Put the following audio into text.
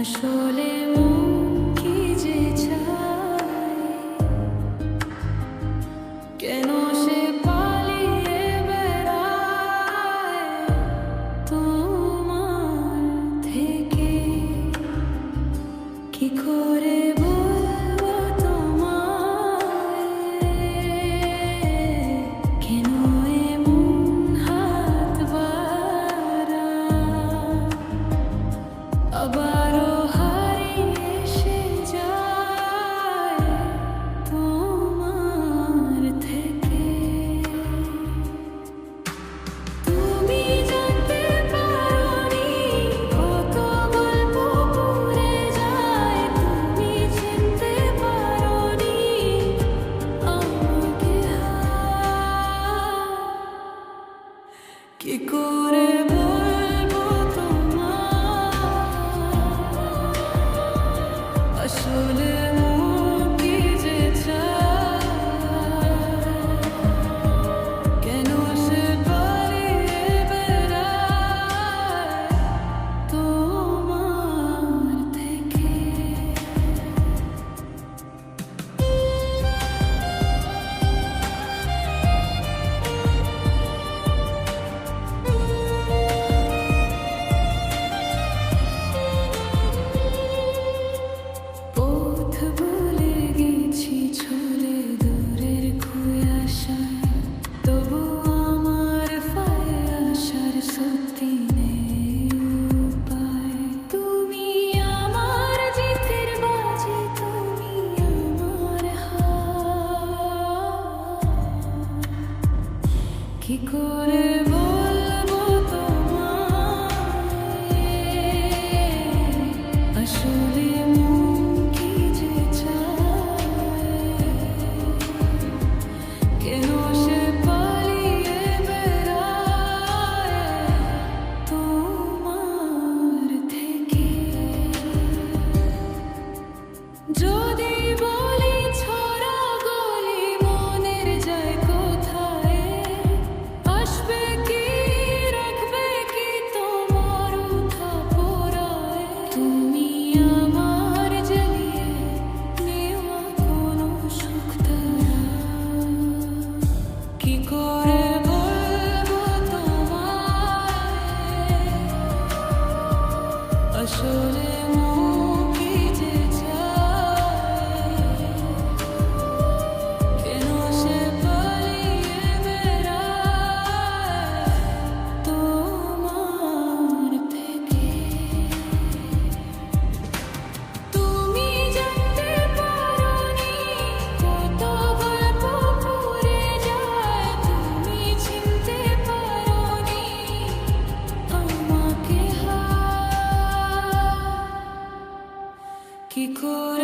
আসলে মন কি যে চায়, কেন সে পালিয়ে বেড়ায় তোমার থেকে? কি করে বলবো তোমায়, কেন এমন হাত বাড়ায়? আবারও হারিয়ে এসে যায় তোমার থেকে। তুমি জানতে পারোনি কত গল্প পুড়ে যায়, তুমি চিনতে পারোনি আমাকে। কি করে বলবো তোমায়, আসলে মন কি যে চায়, কেন সে পালিয়ে বেড়ায় তোমার থেকে? পথ ভুলে গেছি ছুলে দূরের কুয়াশায়, তবু আমার ফায়ে আসার সত্যি নেই উপায়। তুমি আমার জিতের বাজি, তুমি আমার হার। কি করে বলবো তোমায়, আসলে মন কি যে চায়, কেন সে পালিয়ে বেড়ায় তোমার থেকে? যদি বলি ছড়া গলি মনের যায় কোথায়, আসবে কি রাখবে কি তোমার উঠা পড়ায়? তুমি আমার জ্বালিয়ে নেওয়া কোনো সুখ তারা, কি করে বলবো তোমায়, আসলে মন কি যে চায়, কেন সে পালিয়ে বেড়ায় তোমার থেকে? তুমি জানতে পারোনি কত গল্প পুড়ে যায়, তুমি চিনতে পারোনি আমাকে। কি করে